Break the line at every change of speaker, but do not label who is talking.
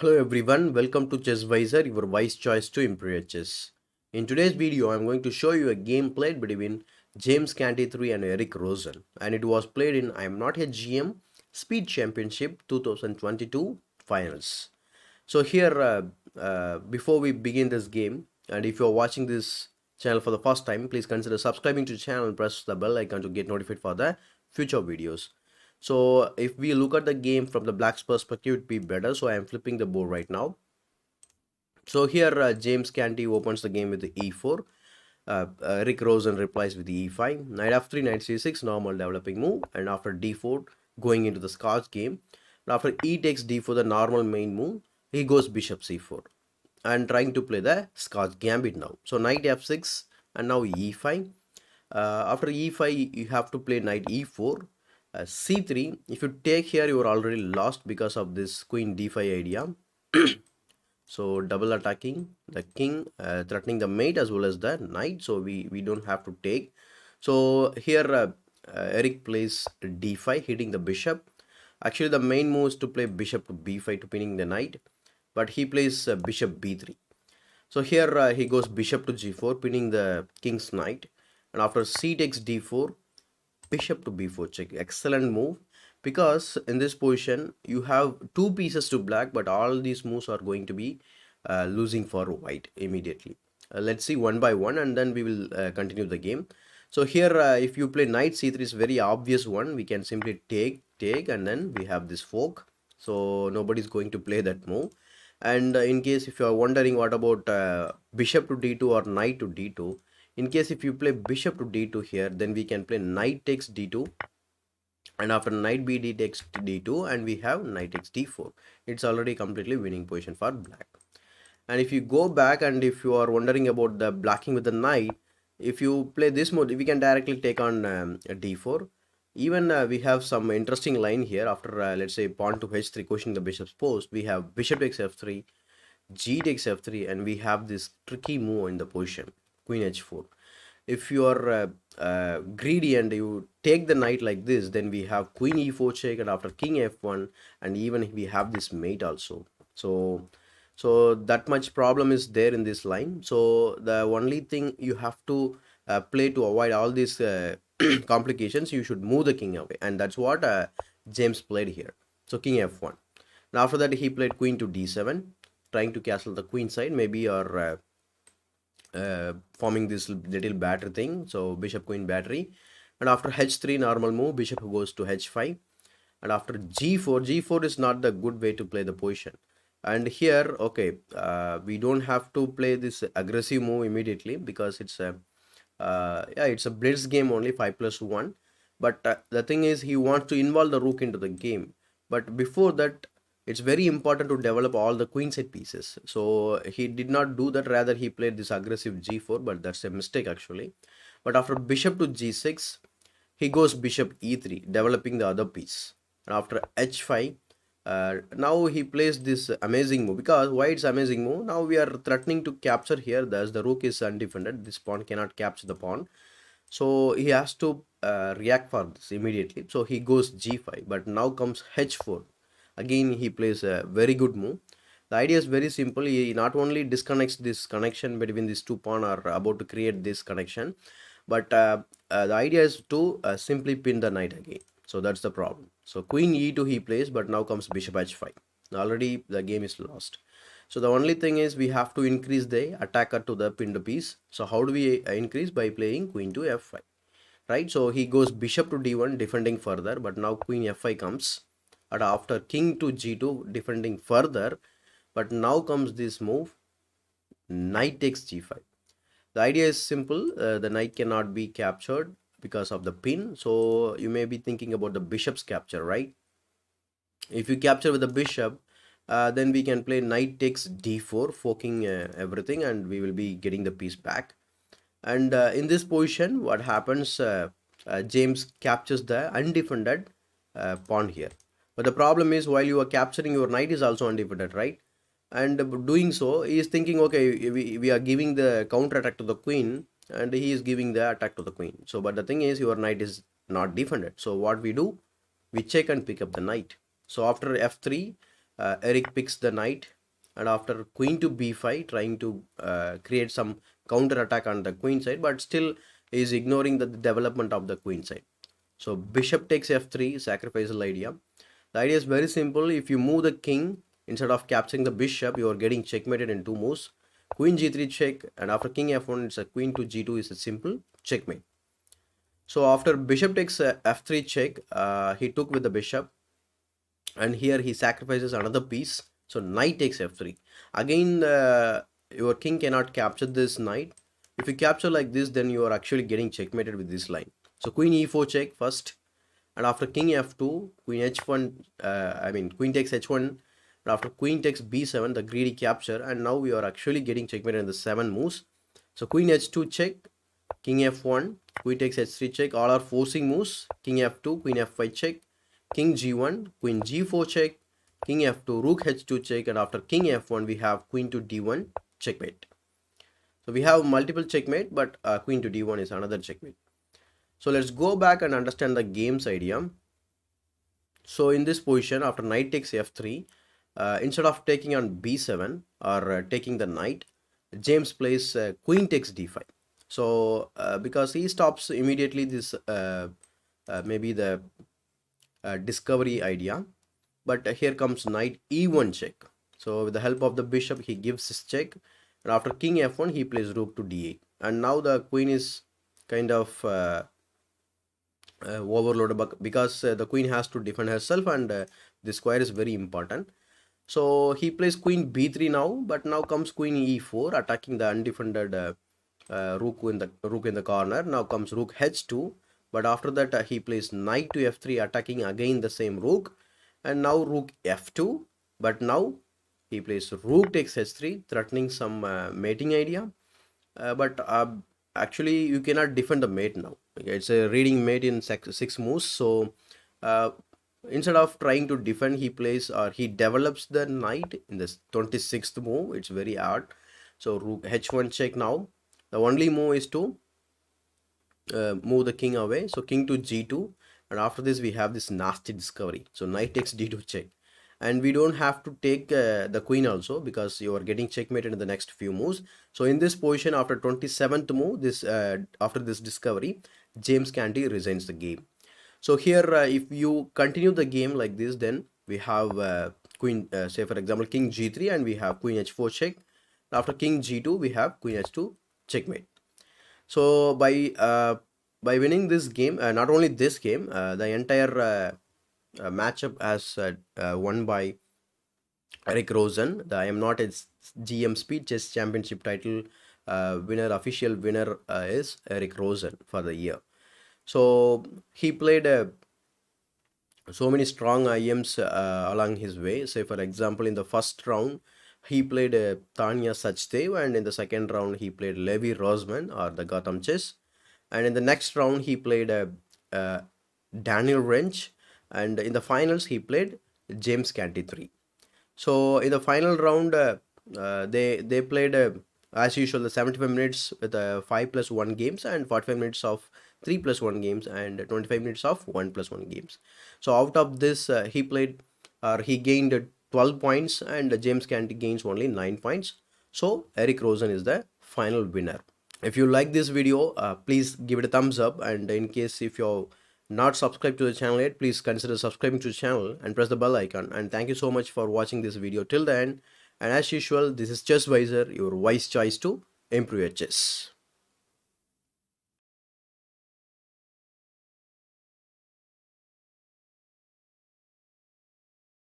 Hello everyone, welcome to ChessVisor, your wise choice to improve your chess. In today's video, I'm going to show you a game played between James Canty 3 and Eric Rosen, and it was played in I'm Not a GM Speed Championship 2022 Finals. So here, before we begin this game, and if you're watching this channel for the first time, please consider subscribing to the channel and press the bell icon to get notified for the future videos. So if we look at the game from the black's perspective, it'd be better. So I am flipping the board right now. So here James Canty opens the game with the e4. Rick Rosen replies with the e5. Knight f3, knight c6, normal developing move. And after d4, going into the Scotch game. And after e takes d4, the normal main move, he goes bishop c4. And trying to play the Scotch gambit now. So knight f6 and now e5. After e5, you have to play knight e4. C3, if you take here, you are already lost because of this queen d5 idea. So double attacking the king, threatening the mate as well as the knight, so we don't have to take. So here Eric plays d5, hitting the bishop. Actually the main move is to play bishop to b5 to pinning the knight, but he plays bishop b3. So here he goes bishop to g4, pinning the king's knight, and after c takes d4, bishop to b4 check. Excellent move, because in this position you have two pieces to black, but all these moves are going to be losing for white immediately. Let's see one by one and then we will continue the game. So here if you play knight c3 is very obvious one. We can simply take and then we have this fork, so nobody's going to play that move. And in case if you are wondering what about bishop to d2 or knight to d2, in case if you play bishop to d2 here, then we can play knight takes d2, and after knight bd takes d2, and we have knight takes d4. It's already completely winning position for black. And if you go back and if you are wondering about the blocking with the knight, if you play this mode, we can directly take on d4. Even we have some interesting line here. After let's say pawn to h3 questioning the bishop's post, we have bishop takes f3, g takes f3, and we have this tricky move in the position, queen h4. If you are greedy and you take the knight like this, then we have queen e4 check, and after king f1, and even we have this mate also. So that much problem is there in this line. So the only thing you have to play to avoid all these complications, you should move the king away, and that's what James played here. So king f1. Now after that he played queen to d7, trying to castle the queen side, maybe, or forming this little battery thing. So bishop queen battery, and after h3 normal move, bishop goes to h5, and after g4 is not the good way to play the position. And here okay, we don't have to play this aggressive move immediately, because it's a yeah, it's a blitz game only, 5+1. But the thing is, he wants to involve the rook into the game, but before that it's very important to develop all the queenside pieces. So he did not do that, rather he played this aggressive g4, but that's a mistake actually. But after bishop to g6, he goes bishop e3, developing the other piece. And after h5, now he plays this amazing move. Because why it's amazing move? Now we are threatening to capture here, thus the rook is undefended, this pawn cannot capture the pawn, so he has to react for this immediately. So he goes g5, but now comes h4. Again he plays a very good move. The idea is very simple. He not only disconnects this connection between these two pawn, or about to create this connection, but the idea is to simply pin the knight again. So that's the problem. So queen e2 he plays, but now comes bishop h5. Already the game is lost. So the only thing is we have to increase the attacker to the pinned piece. So how do we increase? By playing queen to f5, right? So he goes bishop to d1, defending further, but now queen f5 comes, and after king to g2, defending further, but now comes this move, knight takes g5. The idea is simple. The knight cannot be captured because of the pin. So you may be thinking about the bishop's capture, right? If you capture with the bishop, then we can play knight takes d4, forking everything, and we will be getting the piece back. And in this position, what happens? James captures the undefended pawn here. But the problem is, while you are capturing, your knight is also undefended, right? And doing so, he is thinking, okay, we are giving the counter attack to the queen, and he is giving the attack to the queen. So but the thing is, your knight is not defended. So what we do, we check and pick up the knight. So after f3, Eric picks the knight, and after queen to b5, trying to create some counter attack on the queen side, but still is ignoring the development of the queen side. So bishop takes f3, sacrificial idea. The idea is very simple. If you move the king instead of capturing the bishop, you are getting checkmated in two moves. Queen g3 check, and after king f1, it's a queen to g2 is a simple checkmate. So after bishop takes f3 check, he took with the bishop, and here he sacrifices another piece. So knight takes f3. Again, your king cannot capture this knight. If you capture like this, then you are actually getting checkmated with this line. So queen e4 check first, and after king f2, queen h1, queen takes h1, and after queen takes b7, the greedy capture, and now we are actually getting checkmated in the 7 moves. So queen h2 check, king f1, queen takes h3 check, all are forcing moves. King f2, queen f5 check, king g1, queen g4 check, king f2, rook h2 check, and after king f1 we have queen to d1 checkmate. So we have multiple checkmate, but queen to d1 is another checkmate. So let's go back and understand the game's idea. So in this position, after knight takes f3, instead of taking on b7 or taking the knight, James plays queen takes d5. So because he stops immediately this maybe the discovery idea, but here comes knight e1 check. So with the help of the bishop, he gives his check, and after king f1, he plays rook to d8, and now the queen is kind of overloaded because the queen has to defend herself, and the square is very important. So he plays queen b3 now, but now comes queen e4, attacking the undefended rook in the corner. Now comes rook h2, but after that he plays knight to f3, attacking again the same rook, and now rook f2, but now he plays rook takes h3, threatening some mating idea, but actually you cannot defend the mate now. Okay, it's a reading mate in 6 moves. So uh, instead of trying to defend, he plays or he develops the knight in this 26th move. It's very hard. So rook h1 check. Now the only move is to move the king away. So king to g2, and after this we have this nasty discovery. So knight takes d2 check, and we don't have to take the queen also, because you are getting checkmated in the next few moves. So in this position, after 27th move, this after this discovery, James Canty resigns the game. So here if you continue the game like this, then we have queen say for example king g3, and we have queen h4 check. After king g2, we have queen h2 checkmate. So by winning this game, not only this game, the entire matchup has won by Eric Rosen. The I am not a GM Speed Chess Championship title winner, official winner is Eric Rosen for the year. So he played so many strong IMs along his way. Say for example, in the first round, he played Tanya Sachdev, and in the second round, he played Levi Rosman or the Gotham Chess. And in the next round, he played Daniel Wrench, and in the finals, he played James Canty 3. So in the final round, they played as usual the 75 minutes with 5+1 games, and 45 minutes of 3+1 games, and 25 minutes of 1+1 games. So out of this, he gained 12 points, and James Canty gains only 9 points. So Eric Rosen is the final winner. If you like this video, please give it a thumbs up, and in case if you're not subscribed to the channel yet, please consider subscribing to the channel and press the bell icon. And thank you so much for watching this video till the end. And as usual, this is Chess Wiser, your wise choice to improve your chess.